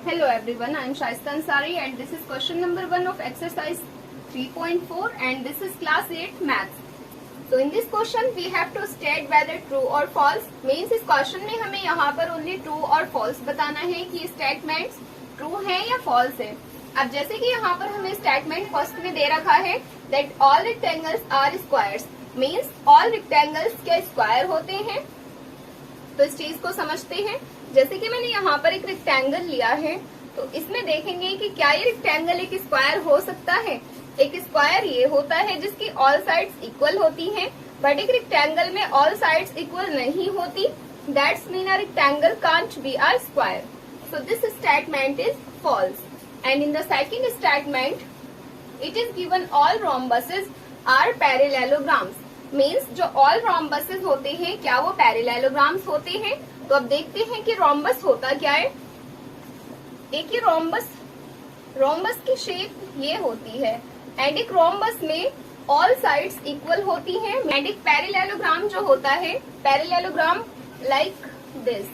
Hello everyone, I am Shaista Ansari and this is question number 1 of exercise 3.4 and this is class 8 maths. So in this question we have to state whether true or false. Means इस question में हमें यहाँ पर only true और false बताना है कि statements true है या false है. अब जैसे कि यहाँ पर हमें statement first में दे रखा है that all rectangles are squares. Means all rectangles क्या square होते हैं. तो इस चीज को समझते हैं. जैसे कि मैंने यहाँ पर एक रेक्टेंगल लिया है तो इसमें देखेंगे कि क्या ये रेक्टेंगल एक स्क्वायर हो सकता है. एक स्क्वायर ये होता है जिसकी ऑल साइड्स इक्वल होती हैं, बट एक रेक्टेंगल में ऑल साइड्स इक्वल नहीं होती. That's mean a rectangle can't be a square. So this statement is false. And in the second statement it is given all rhombuses are parallelograms. Means जो all rhombuses होते हैं क्या वो parallelograms होते हैं. तो अब देखते हैं कि रोम्बस होता क्या है. एक ही रोम्बस की शेप ये होती है एंड एक रोम्बस में ऑल साइड्स इक्वल होती हैं. एंड एक पैरेललोग्राम जो होता है, पैरेललोग्राम लाइक दिस,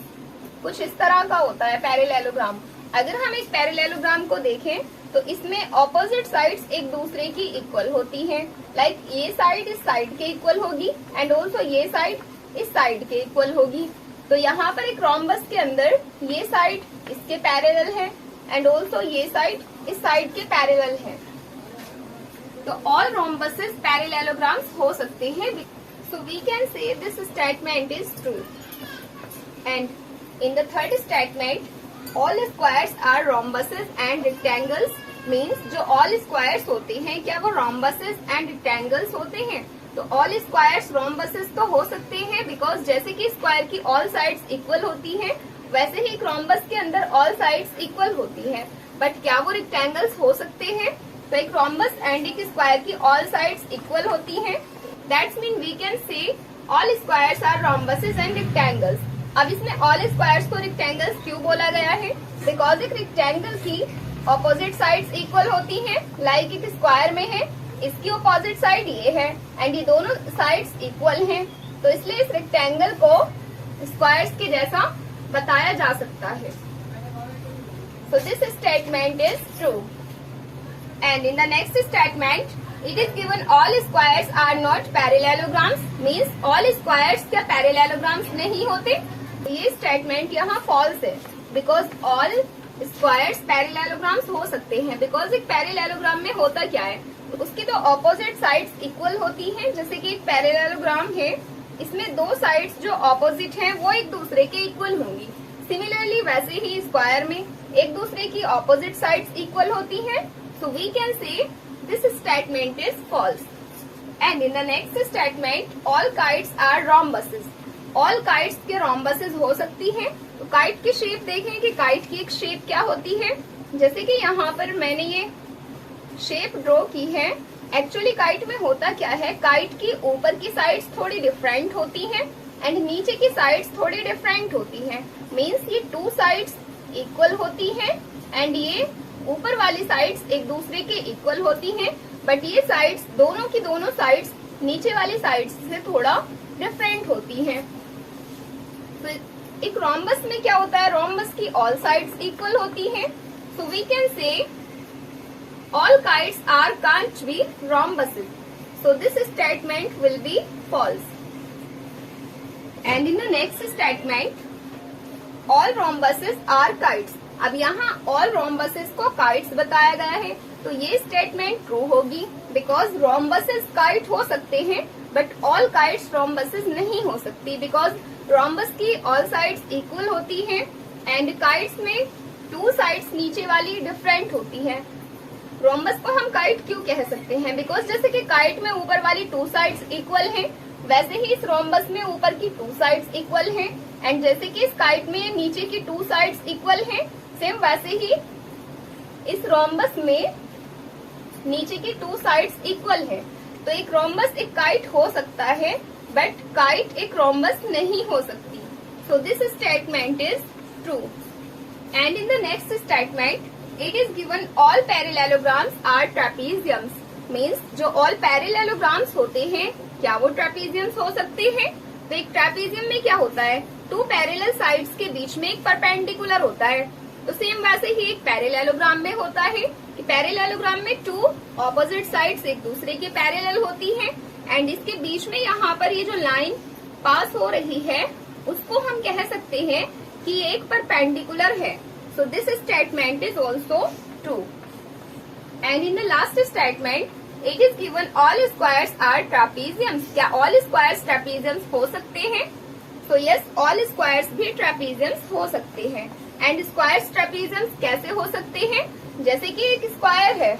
कुछ इस तरह का होता है पैरेललोग्राम. अगर हम एक पैरेललोग्राम को देखें तो इसमें ऑपोजिट साइड्स एक दूसरे की इक्वल होती हैं. लाइक ये साइड इस साइड के इक्वल होगी एंड ऑल्सो ये साइड इस साइड के इक्वल होगी. तो यहाँ पर एक रोम्बस के अंदर ये साइड इसके पैरेलल है एंड ऑल्सो ये साइड इस साइड के पैरेलल है. तो ऑल रोम्बसेस पैरेललोग्राम्स हो सकते हैं. So we can say this statement is true. And in the third statement all squares are rhombuses and rectangles. Means जो ऑल स्क्वायर्स होते हैं क्या वो रोम्बसेस एंड रेक्टेंगल्स होते हैं. तो ऑल स्क्वायर्स रोम्बसेस तो हो सकते हैं बिकॉज जैसे कि स्क्वायर की ऑल साइड्स इक्वल होती हैं वैसे ही एक रोम्बस के अंदर ऑल साइड्स इक्वल होती हैं. बट क्या वो रेक्टेंगल्स हो सकते हैं. तो एक रोम्बस एंड एक स्क्वायर की ऑल साइड्स इक्वल होती हैं. That's mean we can say all squares are rhombuses and rectangles. अब इसमें ऑल स्क्वायर्स को रेक्टेंगल्स क्यों बोला गया है. बिकॉज एक रेक्टेंगल की ऑपोजिट साइड्स इक्वल होती हैं. लाइक एक स्क्वायर में है, इसकी ऑपोजिट साइड ये है एंड ये दोनों साइड्स इक्वल हैं. तो इसलिए इस रेक्टेंगल को स्क्वायर्स के जैसा बताया जा सकता है. So this statement is true. And in the next statement it is given all squares are not parallelograms. Means all squares क्या पैरेललोग्राम्स नहीं होते. ये स्टेटमेंट यहाँ फॉल्स है बिकॉज ऑल स्क्वायर्स पैरेललोग्राम्स हो सकते हैं. बिकॉज एक पैरेललोग्राम में होता क्या है, उसकी तो ऑपोजिट साइड्स इक्वल होती हैं. जैसे कि एक पैरेललोग्राम है, इसमें दो साइड्स जो ऑपोजिट हैं वो एक दूसरे के इक्वल होंगी. सिमिलरली वैसे ही स्क्वायर में एक दूसरे की ऑपोजिट साइड्स इक्वल होती हैं. So we can say this statement is false. And in the next statement all kites are rhombuses. All kites के रोम्बसेस हो सकती हैं. तो काइट की शेप देखें कि काइट की एक शेप क्या होती है. जैसे कि यहाँ पर मैंने ये शेप ड्रॉ की है. एक्चुअली काइट में होता क्या है, काइट की ऊपर की साइड्स थोड़ी डिफरेंट होती हैं एंड नीचे की साइड्स थोड़ी डिफरेंट होती हैं. मीन्स ये टू साइड्स इक्वल होती हैं एंड ये ऊपर वाली साइड्स एक दूसरे के इक्वल होती हैं. बट ये साइड्स दोनों की दोनों साइड्स नीचे वाली साइड्स से थोड़ा डिफरेंट होती हैं. तो एक रोम्बस में क्या होता है, रोम्बस की ऑल साइड्स इक्वल होती हैं. So we can say all kites are can't be rhombuses. So this statement will be false. And in the next statement, all rhombuses are kites. अब यहाँ all rhombuses को kites बताया गया है तो ये statement true होगी because rhombuses kite हो सकते हैं but all kites rhombuses नहीं हो सकती because rhombus की all sides equal होती हैं and kites में two sides नीचे वाली different होती है. रोम्बस को हम काइट क्यों कह सकते हैं, बिकॉज जैसे कि काइट में ऊपर वाली टू साइड्स इक्वल हैं वैसे ही इस रोम्बस में ऊपर की टू साइड्स इक्वल हैं एंड जैसे कि इस काइट में नीचे की टू साइड्स इक्वल हैं सेम वैसे ही इस रोम्बस में नीचे की टू साइड्स इक्वल हैं. तो एक रोम्बस एक काइट हो सकता है बट काइट एक रोम्बस नहीं हो सकती. सो this statement is true. And in the next statement it is given all parallelograms are trapeziums. Means जो all parallelograms होते हैं क्या वो trapeziums हो सकते हैं. तो एक trapezium में क्या होता है, टू पैरेलल साइड्स के बीच में एक परपेंडिकुलर होता है तो सेम वैसे ही एक पैरेललोग्राम में होता है कि पैरेललोग्राम में टू ऑपोजिट साइड्स एक दूसरे के पैरेलल होती हैं एंड इसके बीच में यहाँ पर ये जो लाइन पास हो रही है उसको हम कह सकते हैं कि एक परपेंडिकुलर है. So this statement is also true. And in the last statement it is given all squares are trapeziums. क्या ऑल स्क्वायर्स ट्रापीजियम्स हो सकते हैं? तो यस, ऑल स्क्वायर्स भी ट्रापीजियम्स हो सकते हैं. एंड स्क्वायर्स ट्रापीजियम्स कैसे हो सकते हैं? जैसे कि एक स्क्वायर है,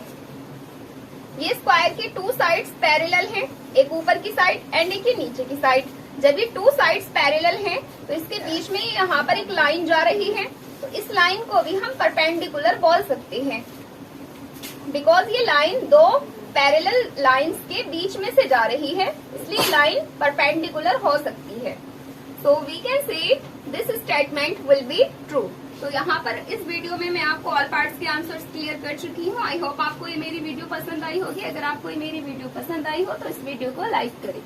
ये स्क्वायर की टू साइड्स पैरेलल हैं, एक ऊपर की साइड एंड एक नीचे की साइड. जब ये टू साइड्स पैरेलल हैं तो इसके बीच में यहाँ पर एक लाइन जा रही है, तो इस लाइन को भी हम परपेंडिकुलर बोल सकते हैं बिकॉज ये लाइन दो पैरेलल लाइंस के बीच में से जा रही है, इसलिए लाइन परपेंडिकुलर हो सकती है. So we can say this statement will be true. तो यहाँ पर इस वीडियो में मैं आपको ऑल पार्ट्स के आंसर्स क्लियर कर चुकी हूँ. आई होप आपको ये मेरी वीडियो पसंद आई होगी. अगर आपको ये मेरी वीडियो पसंद आई हो तो इस वीडियो को लाइक करें.